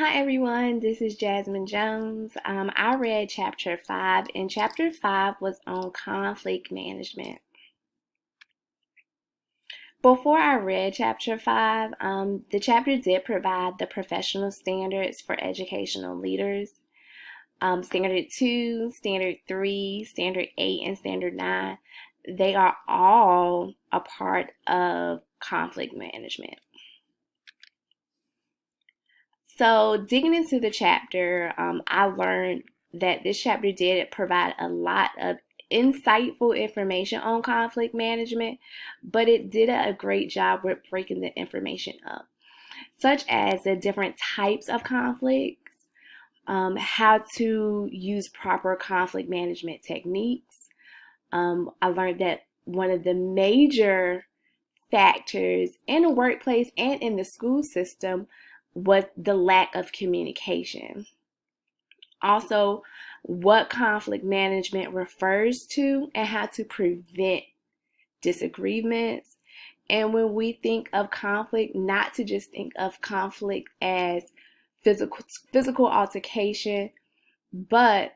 Hi everyone, this is Jasmine Jones. I read chapter 5, and chapter 5 was on conflict management. Before I read chapter 5, the chapter did provide the professional standards for educational leaders. Standard 2, Standard 3, Standard 8, and Standard 9, they are all a part of conflict management. So, digging into the chapter, I learned that this chapter did provide a lot of insightful information on conflict management, but it did a great job with breaking the information up, such as the different types of conflicts, how to use proper conflict management techniques. I learned that one of the major factors in the workplace and in the school system was the lack of communication. Also, what conflict management refers to and how to prevent disagreements. And when we think of conflict, not to just think of conflict as physical altercation, but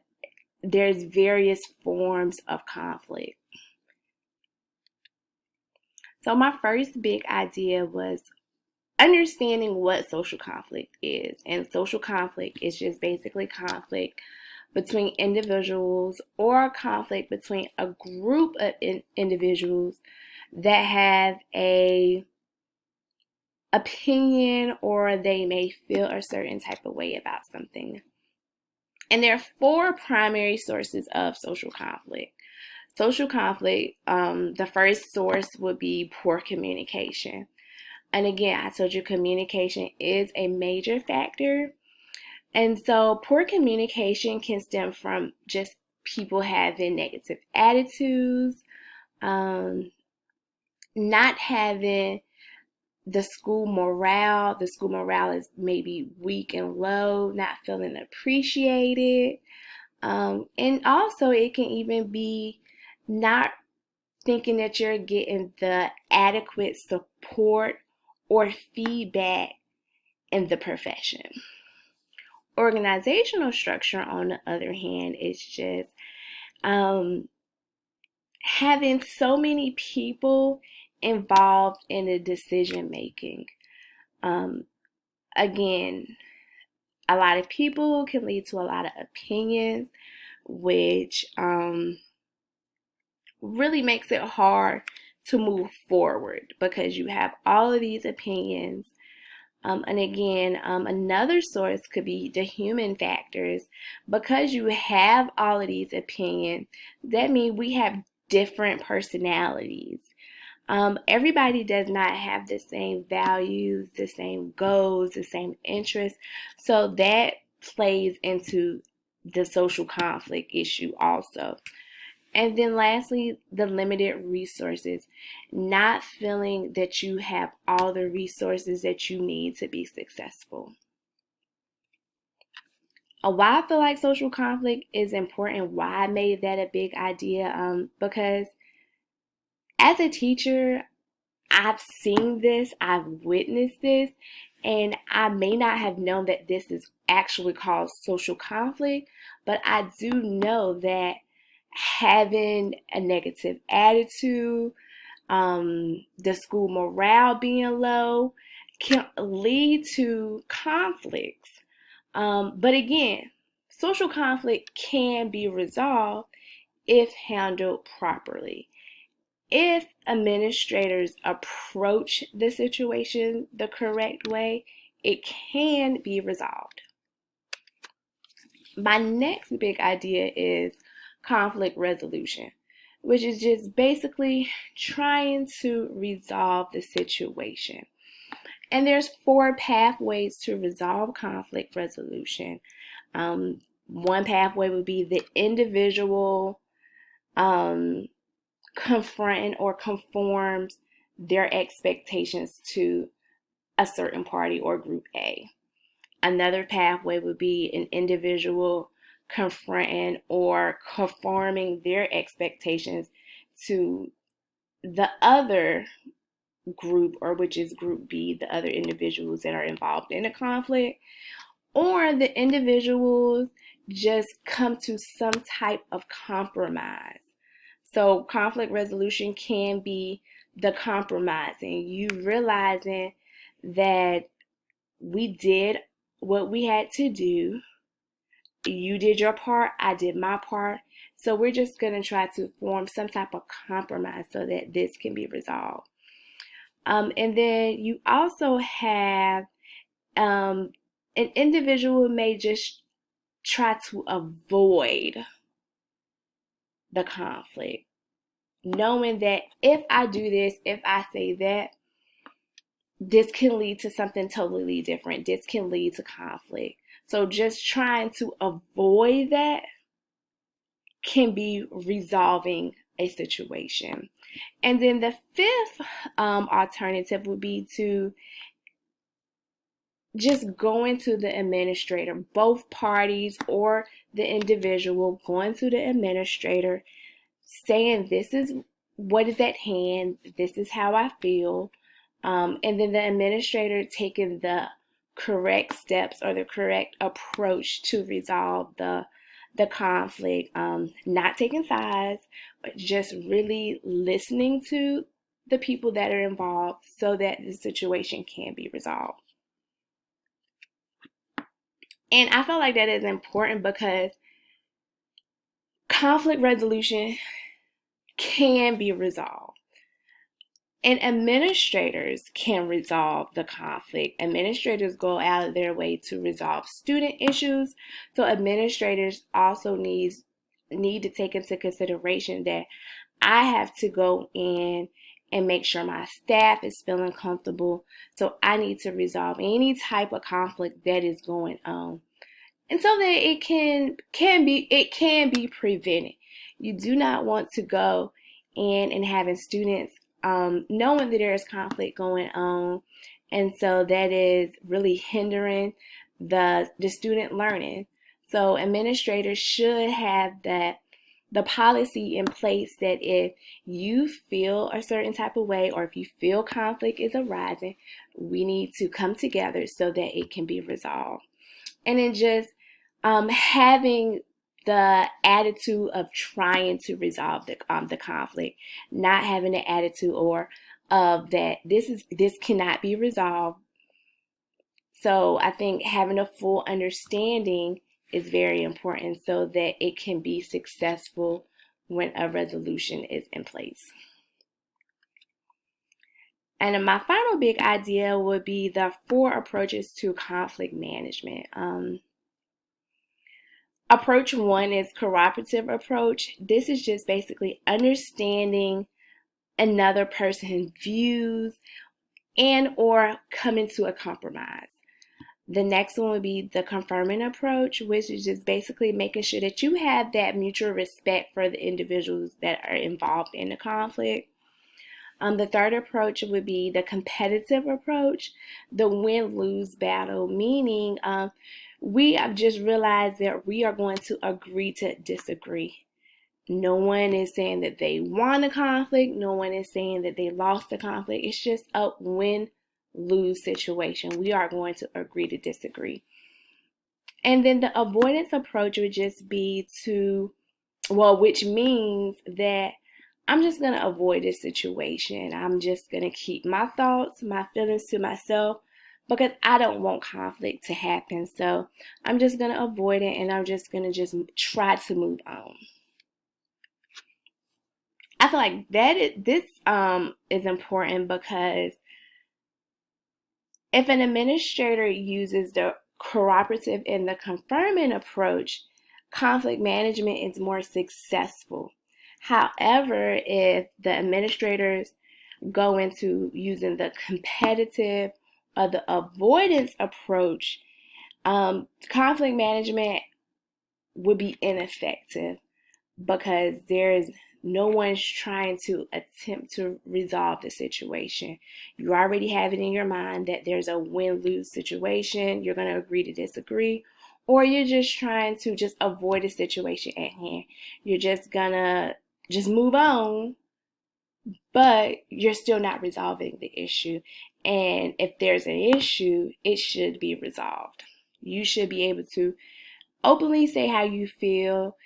there's various forms of conflict. So my first big idea was understanding what social conflict is. And social conflict is just basically conflict between individuals or conflict between a group of individuals that have a opinion or they may feel a certain type of way about something. And there are four primary sources of social conflict. Social conflict, the first source would be poor communication. And again, I told you communication is a major factor. And so poor communication can stem from just people having negative attitudes, not having the school morale. The school morale is maybe weak and low, not feeling appreciated. And also, it can even be not thinking that you're getting the adequate support or feedback in the profession. Organizational structure, on the other hand, is just having so many people involved in the decision making. Again, a lot of people can lead to a lot of opinions, which really makes it hard to move forward because you have all of these opinions. And again, another source could be the human factors. Because you have all of these opinions, that means we have different personalities. Everybody does not have the same values, the same goals, the same interests. So that plays into the social conflict issue also. And then lastly, the limited resources, not feeling that you have all the resources that you need to be successful. Why I feel like social conflict is important, why I made that a big idea, because as a teacher, I've seen this, I've witnessed this, and I may not have known that this is actually called social conflict, but I do know that having a negative attitude, the school morale being low, can lead to conflicts. But again, social conflict can be resolved if handled properly. If administrators approach the situation the correct way, it can be resolved. My next big idea is conflict resolution, which is just basically trying to resolve the situation. And there's four pathways to resolve conflict resolution. One pathway would be the individual confronting or conforms their expectations to a certain party or group A. Another pathway would be an individual confronting or conforming their expectations to the other group, or which is group B, the other individuals that are involved in a conflict. or the individuals just come to some type of compromise. So conflict resolution can be the compromising, you realizing that we did what we had to do. You did your part, I did my part. So we're just going to try to form some type of compromise so that this can be resolved. And then you also have an individual may just try to avoid the conflict, knowing that if I do this, if I say that, this can lead to something totally different. This can lead to conflict. So just trying to avoid that can be resolving a situation. And then the fifth alternative would be to just going to the administrator, both parties or the individual going to the administrator, saying this is what is at hand, this is how I feel, and then the administrator taking the correct steps or the correct approach to resolve the conflict, not taking sides, but just really listening to the people that are involved so that the situation can be resolved. And I feel like that is important because conflict resolution can be resolved. And administrators can resolve the conflict. Administrators go out of their way to resolve student issues. So administrators also need to take into consideration that I have to go in and make sure my staff is feeling comfortable. So I need to resolve any type of conflict that is going on. And so that it can be prevented. You do not want to go in and having students knowing that there is conflict going on, and so that is really hindering the student learning. So administrators should have the policy in place that if you feel a certain type of way or if you feel conflict is arising, we need to come together so that it can be resolved. And then just having the attitude of trying to resolve the conflict, not having the attitude or of that this cannot be resolved. So I think having a full understanding is very important so that it can be successful when a resolution is in place. And my final big idea would be the 4 approaches to conflict management. Approach 1 is cooperative approach. This is just basically understanding another person's views and or coming to a compromise. The next one would be the confirming approach, which is just basically making sure that you have that mutual respect for the individuals that are involved in the conflict. The third approach would be the competitive approach, the win-lose battle, meaning we have just realized that we are going to agree to disagree. No one is saying that they won a conflict. No one is saying that they lost the conflict. It's just a win-lose situation. We are going to agree to disagree. And then the avoidance approach would just be which means that I'm just going to avoid this situation. I'm just going to keep my thoughts, my feelings to myself because I don't want conflict to happen. So I'm just going to avoid it and I'm just going to just try to move on. I feel like this is important because if an administrator uses the cooperative and the confirming approach, conflict management is more successful. However, if the administrators go into using the competitive or the avoidance approach, conflict management would be ineffective because no one's trying to attempt to resolve the situation. You already have it in your mind that there's a win-lose situation. You're going to agree to disagree, or you're just trying to just avoid the situation at hand. You're just going to just move on, but you're still not resolving the issue. And if there's an issue, it should be resolved. You should be able to openly say how you feel,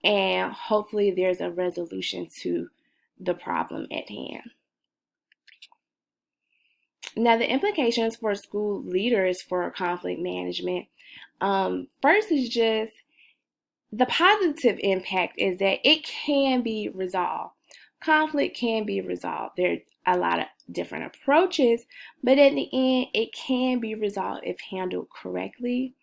and hopefully there's a resolution to the problem at hand. Now, the implications for school leaders for conflict management, first is just the positive impact is that it can be resolved. Conflict can be resolved. There are a lot of different approaches, but at the end, it can be resolved if handled correctly.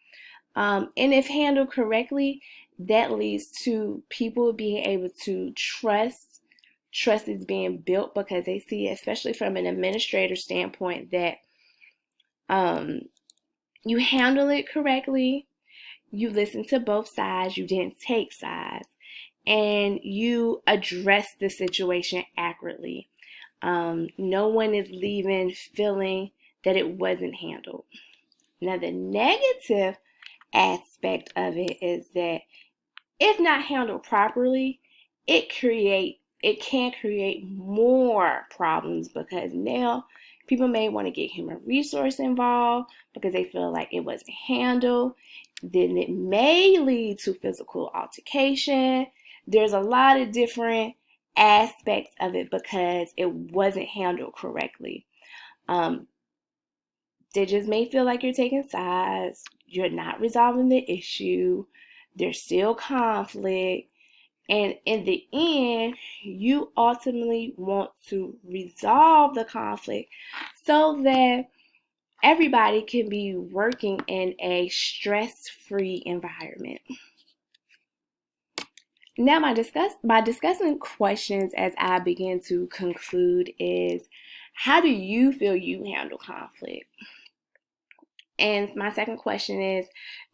And if handled correctly, that leads to people being able to trust. Trust is being built because they see, especially from an administrator standpoint, that you handle it correctly, you listen to both sides, you didn't take sides, and you address the situation accurately. No one is leaving feeling that it wasn't handled. Now, the negative aspect of it is that if not handled properly, it can create more problems because now people may want to get human resource involved because they feel like it wasn't handled. Then it may lead to physical altercation. There's a lot of different aspects of it because it wasn't handled correctly. They just may feel like you're taking sides, you're not resolving the issue, there's still conflict, and in the end, you ultimately want to resolve the conflict so that everybody can be working in a stress-free environment. Now, my discussing questions as I begin to conclude is, how do you feel you handle conflict? And my second question is,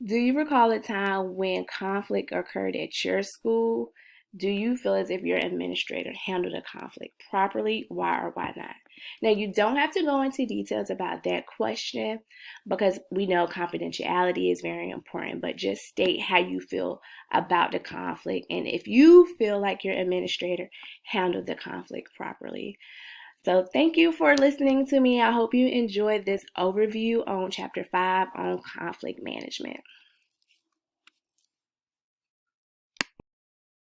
do you recall a time when conflict occurred at your school? Do you feel as if your administrator handled a conflict properly? Why or why not? Now, you don't have to go into details about that question because we know confidentiality is very important, but just state how you feel about the conflict and if you feel like your administrator handled the conflict properly. So thank you for listening to me. I hope you enjoyed this overview on Chapter 5 on conflict management.